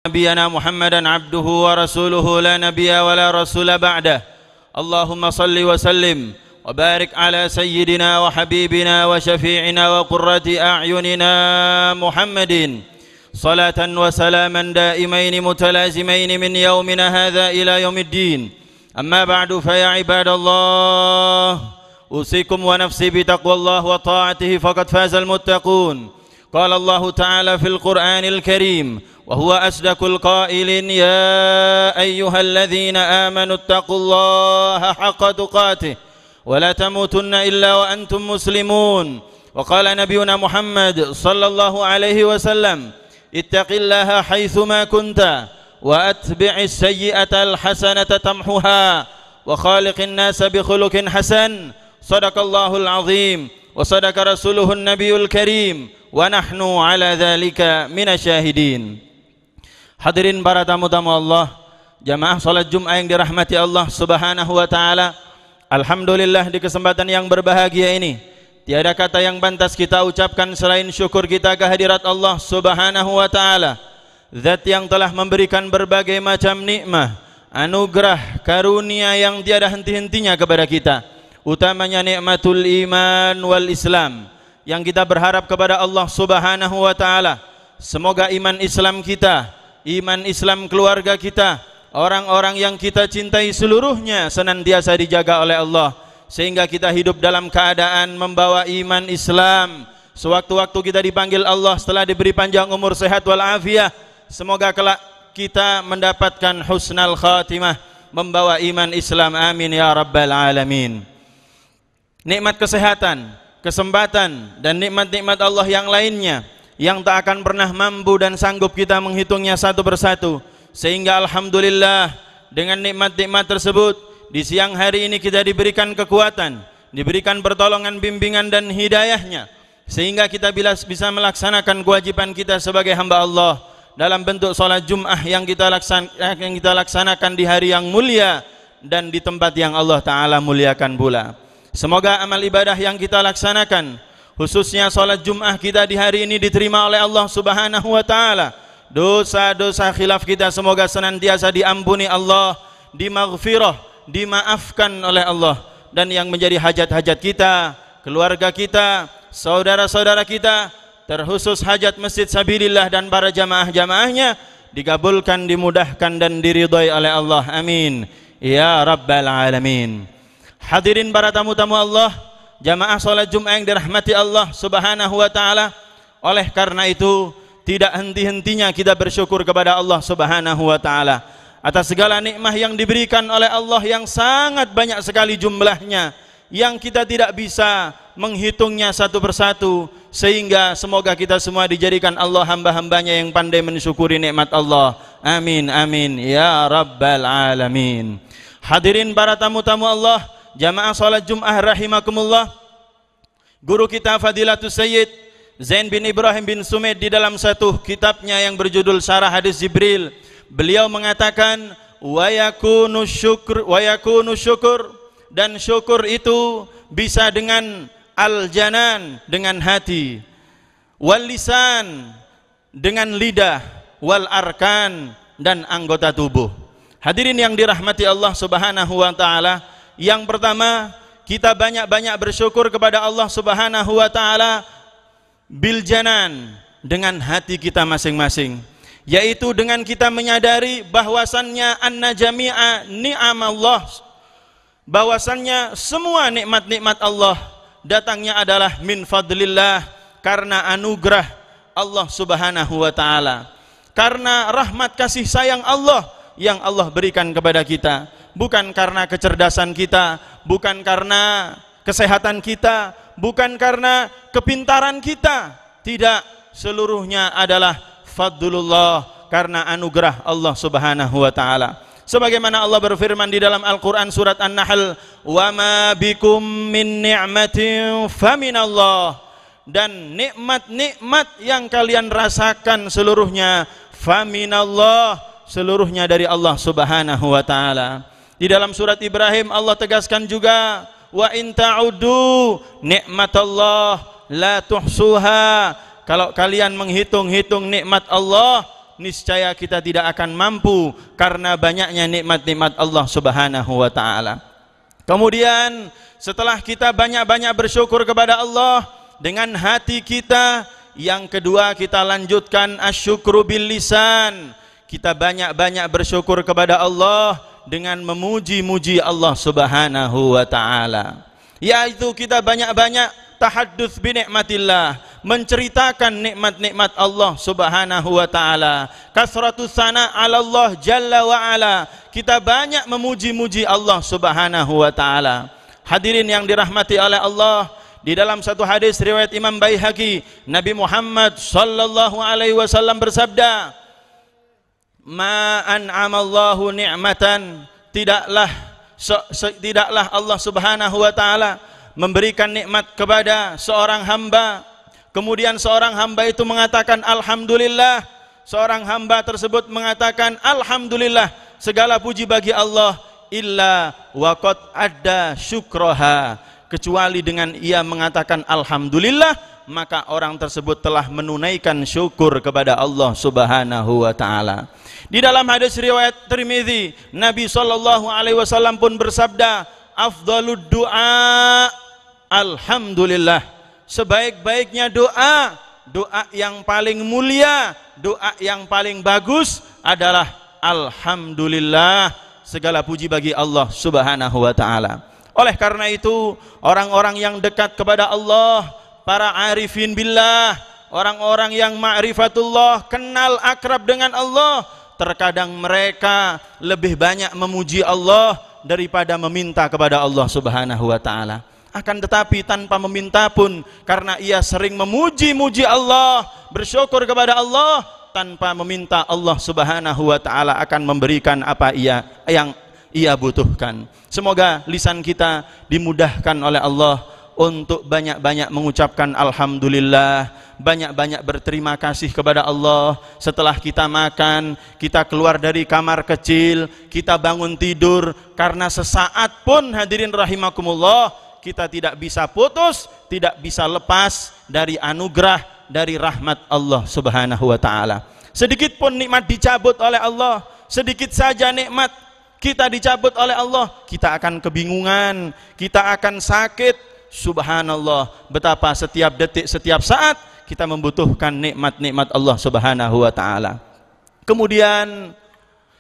نبينا محمدا عبده ورسوله لا نبي ولا رسول بعده اللهم صل وسلم وبارك على سيدنا وحبيبنا وشفيعنا وقرة أعيننا محمد صلاة وسلاما دائمين متلازمين من يومنا هذا إلى يوم الدين أما بعد فيا عباد الله أوصيكم ونفسي بتقوى الله وطاعته فقد فاز المتقون قال الله تعالى في القرآن الكريم وهو أصدق القائلين يا أيها الذين آمنوا اتقوا الله حق تقاته ولا تموتن إلا وأنتم مسلمون وقال نبينا محمد صلى الله عليه وسلم اتق الله حيثما كنت وأتبع السيئة الحسنة تمحها وخالق الناس بخلق حسن صدق الله العظيم وصدق رسوله النبي الكريم ونحن على ذلك من الشاهدين. Hadirin para tamu-tamu Allah, jamaah salat Jumat yang dirahmati Allah Subhanahu wa taala. Alhamdulillah di kesempatan yang berbahagia ini tiada kata yang pantas kita ucapkan selain syukur kita kehadirat Allah Subhanahu wa taala, zat yang telah memberikan berbagai macam nikmat, anugerah, karunia yang tiada henti-hentinya kepada kita, utamanya nikmatul iman wal Islam, yang kita berharap kepada Allah Subhanahu wa taala semoga iman Islam kita, iman Islam keluarga kita, orang-orang yang kita cintai seluruhnya senantiasa dijaga oleh Allah, sehingga kita hidup dalam keadaan membawa iman Islam. Sewaktu-waktu kita dipanggil Allah setelah diberi panjang umur, sehat walafiat, semoga kelak kita mendapatkan husnal khatimah membawa iman Islam, amin ya rabbal alamin. Nikmat kesehatan, kesempatan dan nikmat-nikmat Allah yang lainnya yang tak akan pernah mampu dan sanggup kita menghitungnya satu persatu, sehingga alhamdulillah dengan nikmat-nikmat tersebut di siang hari ini kita diberikan kekuatan, diberikan pertolongan, bimbingan dan hidayahnya, sehingga kita bisa melaksanakan kewajiban kita sebagai hamba Allah dalam bentuk salat Jumat yang kita laksanakan di hari yang mulia dan di tempat yang Allah Ta'ala muliakan pula. Semoga amal ibadah yang kita laksanakan, khususnya salat Jumat kita di hari ini, diterima oleh Allah Subhanahu wa taala. Dosa-dosa khilaf kita semoga senantiasa diampuni Allah, dimaghfirah, dimaafkan oleh Allah, dan yang menjadi hajat-hajat kita, keluarga kita, saudara-saudara kita, terkhusus hajat Masjid Sabilillah dan para jamaah-jamaahnya dikabulkan, dimudahkan dan diridhai oleh Allah, amin ya rabbal alamin. Hadirin para tamu-tamu Allah, jamaah salat Jumat yang dirahmati Allah Subhanahu wa taala, oleh karena itu tidak henti-hentinya kita bersyukur kepada Allah Subhanahu wa taala atas segala nikmat yang diberikan oleh Allah yang sangat banyak sekali jumlahnya, yang kita tidak bisa menghitungnya satu persatu, sehingga semoga kita semua dijadikan Allah hamba-hambanya yang pandai mensyukuri nikmat Allah, amin amin ya rabbal alamin. Hadirin para tamu-tamu Allah, jamaah salat Jumat rahimakumullah, guru kita Fadilatus Sayyid Zain bin Ibrahim bin Sumaid di dalam satu kitabnya yang berjudul Syarah Hadis Jibril, beliau mengatakan wa yakunu syukur, dan syukur itu bisa dengan al-janan, dengan hati, wal lisan, dengan lidah, wal arkan, dan anggota tubuh. Hadirin yang dirahmati Allah Subhanahu wa taala, yang pertama kita banyak-banyak bersyukur kepada Allah Subhanahu wa taala bil janan, dengan hati kita masing-masing, yaitu dengan kita menyadari bahwasannya anna jami'a ni'amallah, bahwasannya semua nikmat-nikmat Allah datangnya adalah min fadlillah, karena anugerah Allah Subhanahu wa taala, karena rahmat kasih sayang Allah yang Allah berikan kepada kita, bukan karena kecerdasan kita, bukan karena kesehatan kita, bukan karena kepintaran kita, tidak, seluruhnya adalah fadlullah, karena anugerah Allah Subhanahu wa taala. Sebagaimana Allah berfirman di dalam Al-Qur'an surat An-Nahl, "Wa ma bikum min ni'matin faminallah." Dan nikmat-nikmat yang kalian rasakan seluruhnya faminallah, seluruhnya dari Allah Subhanahu wa taala. Di dalam surat Ibrahim Allah tegaskan juga, wa in ta'udu nikmatallah la tuhsuha. Kalau kalian menghitung-hitung nikmat Allah, niscaya kita tidak akan mampu karena banyaknya nikmat-nikmat Allah Subhanahu wa taala. Kemudian setelah kita banyak-banyak bersyukur kepada Allah dengan hati kita, yang kedua kita lanjutkan asyukru bil lisan. Kita banyak-banyak bersyukur kepada Allah dengan memuji-muji Allah Subhanahu wa taala. Yaitu kita banyak-banyak tahadduts bi nikmatillah, menceritakan nikmat-nikmat Allah Subhanahu wa taala. Kasratus sana 'ala Allah jalla wa ala. Kita banyak memuji-muji Allah Subhanahu wa taala. Hadirin yang dirahmati oleh Allah, di dalam satu hadis riwayat Imam Baihaqi, Nabi Muhammad sallallahu alaihi wasallam bersabda, "Ma an'amallahu ni'matan," tidaklah Allah Subhanahu wa taala memberikan nikmat kepada seorang hamba, kemudian seorang hamba itu mengatakan alhamdulillah, seorang hamba tersebut mengatakan alhamdulillah, segala puji bagi Allah, illa waqad adda syukraha, kecuali dengan ia mengatakan alhamdulillah, maka orang tersebut telah menunaikan syukur kepada Allah Subhanahu wa taala. Di dalam hadis riwayat Tirmizi, Nabi sallallahu alaihi wasallam pun bersabda, afdhalud du'a alhamdulillah. Sebaik-baiknya doa, doa yang paling mulia, doa yang paling bagus adalah alhamdulillah, segala puji bagi Allah Subhanahu wa taala. Oleh karena itu, orang-orang yang dekat kepada Allah, para arifin billah, orang-orang yang ma'rifatullah, kenal akrab dengan Allah, terkadang mereka lebih banyak memuji Allah daripada meminta kepada Allah Subhanahu wa taala. Akan tetapi tanpa meminta pun, karena ia sering memuji-muji Allah, bersyukur kepada Allah, tanpa meminta, Allah Subhanahu wa taala akan memberikan apa yang ia butuhkan. Semoga lisan kita dimudahkan oleh Allah untuk banyak-banyak mengucapkan alhamdulillah, banyak-banyak berterima kasih kepada Allah. Setelah kita makan, kita keluar dari kamar kecil, kita bangun tidur, karena sesaat pun hadirin rahimakumullah, kita tidak bisa putus, tidak bisa lepas dari anugerah, dari rahmat Allah Subhanahu wa taala. Sedikit pun nikmat dicabut oleh Allah, sedikit saja nikmat kita dicabut oleh Allah, kita akan kebingungan, kita akan sakit. Subhanallah, betapa setiap detik, setiap saat kita membutuhkan nikmat-nikmat Allah Subhanahu wa taala. Kemudian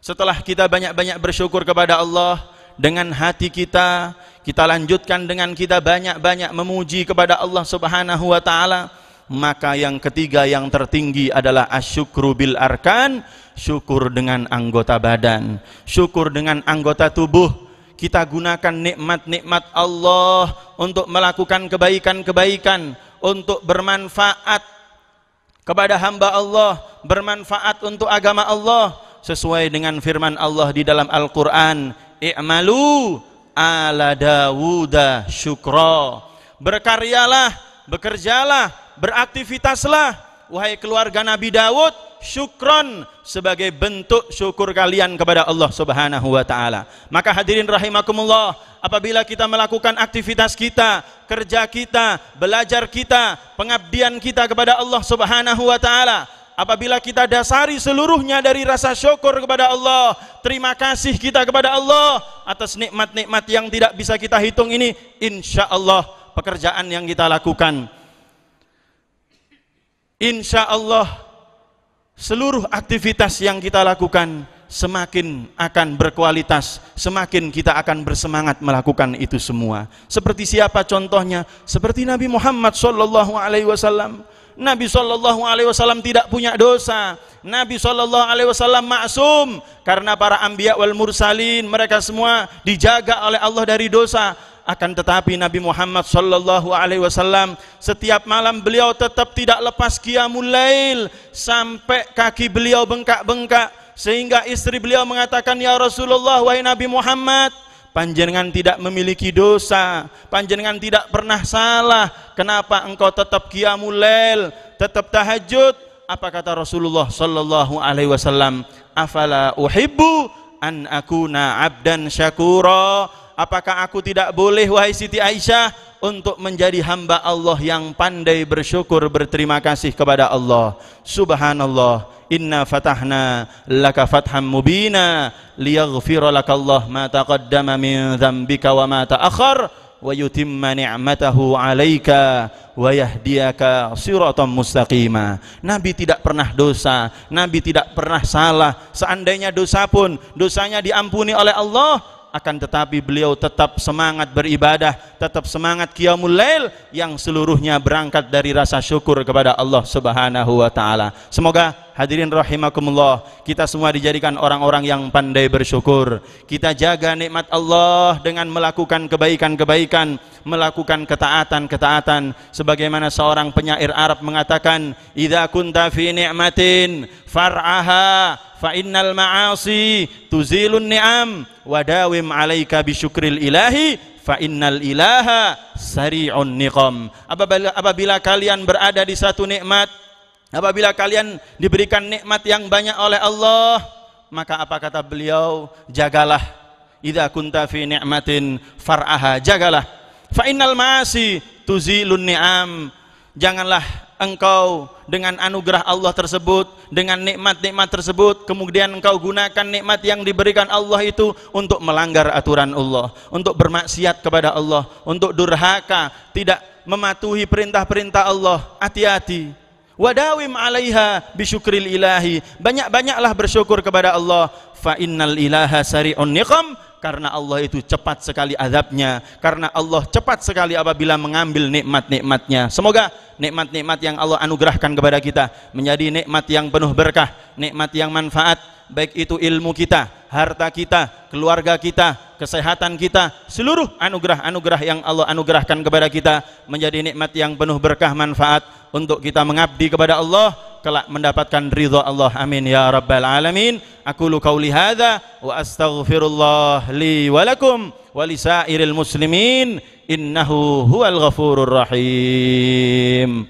setelah kita banyak-banyak bersyukur kepada Allah dengan hati kita, kita lanjutkan dengan kita banyak-banyak memuji kepada Allah Subhanahu wa taala. Maka yang ketiga, yang tertinggi adalah asyukru bil arkan, syukur dengan anggota badan, syukur dengan anggota tubuh. Kita gunakan nikmat-nikmat Allah untuk melakukan kebaikan-kebaikan, untuk bermanfaat kepada hamba Allah, bermanfaat untuk agama Allah, sesuai dengan firman Allah di dalam Al-Quran, i'malu ala Dawuda syukra, berkaryalah, bekerjalah, beraktivitaslah wahai keluarga Nabi Dawud, syukron, sebagai bentuk syukur kalian kepada Allah Subhanahu wa taala. Maka hadirin rahimakumullah, apabila kita melakukan aktivitas kita, kerja kita, belajar kita, pengabdian kita kepada Allah Subhanahu wa taala, apabila kita dasari seluruhnya dari rasa syukur kepada Allah, terima kasih kita kepada Allah atas nikmat-nikmat yang tidak bisa kita hitung ini, insya Allah pekerjaan yang kita lakukan, insya Allah seluruh aktivitas yang kita lakukan semakin akan berkualitas, semakin kita akan bersemangat melakukan itu semua. Seperti siapa contohnya? Seperti Nabi Muhammad sallallahu alaihi wasallam. Nabi sallallahu alaihi wasallam tidak punya dosa. Nabi sallallahu alaihi wasallam maksum, karena para anbiya wal mursalin mereka semua dijaga oleh Allah dari dosa. Akan tetapi Nabi Muhammad sallallahu alaihi wasallam setiap malam beliau tetap tidak lepas qiyamul lail sampai kaki beliau bengkak-bengkak, sehingga istri beliau mengatakan, ya Rasulullah, wahai Nabi Muhammad, panjenengan tidak memiliki dosa, panjenengan tidak pernah salah, kenapa engkau tetap qiyamul lail, tetap tahajud? Apa kata Rasulullah sallallahu alaihi wasallam? Afala uhibbu an akuna abdan syakura. Apakah aku tidak boleh, wahai Siti Aisyah, untuk menjadi hamba Allah yang pandai bersyukur, berterima kasih kepada Allah. Subhanallah, inna fatahna laka fatham mubina liyaghfira lakallah ma taqaddama min dzambika wa ma ta'akhkhar wa yutimma ni'matahu 'alaika wa yahdiyaka siratan mustaqima. Nabi tidak pernah dosa, Nabi tidak pernah salah. Seandainya dosa pun, dosanya diampuni oleh Allah, akan tetapi beliau tetap semangat beribadah, tetap semangat qiyamul lail yang seluruhnya berangkat dari rasa syukur kepada Allah Subhanahu wa taala. Semoga hadirin rahimakumullah, kita semua dijadikan orang-orang yang pandai bersyukur. Kita jaga nikmat Allah dengan melakukan kebaikan-kebaikan, melakukan ketaatan-ketaatan. Sebagaimana seorang penyair Arab mengatakan, "Idza kunta fi ni'matin far'aha fa innal ma'asi tuzilun ni'am wa dawim 'alaika bi syukril ilahi fa innal ilaha sari'un niqam." Apabila kalian berada di satu nikmat, apabila kalian diberikan nikmat yang banyak oleh Allah, maka apa kata beliau? Jagalah. Idza kunta fi ni'matin far'aha, jagalah. Fa innal ma'asi tuzilun ni'am. Janganlah engkau dengan anugerah Allah tersebut, dengan nikmat-nikmat tersebut, kemudian engkau gunakan nikmat yang diberikan Allah itu untuk melanggar aturan Allah, untuk bermaksiat kepada Allah, untuk durhaka, tidak mematuhi perintah-perintah Allah. Hati-hati. Wadawim 'alaiha bisyukril ilahi. Banyak-banyaklah bersyukur kepada Allah. Fa innal ilaha sari'un niqam. Karena Allah itu cepat sekali azabnya, karena Allah cepat sekali apabila mengambil nikmat-nikmatnya. Semoga nikmat-nikmat yang Allah anugerahkan kepada kita menjadi nikmat yang penuh berkah, nikmat yang manfaat, baik itu ilmu kita, harta kita, keluarga kita, kesehatan kita, seluruh anugerah-anugerah yang Allah anugerahkan kepada kita menjadi nikmat yang penuh berkah, manfaat untuk kita mengabdi kepada Allah, kelak mendapatkan ridha Allah. Amin ya rabbal alamin. Aqulu qauli hadza wa astaghfirullah li wa lakum wa lisairil muslimin innahu huwal ghafurur rahim.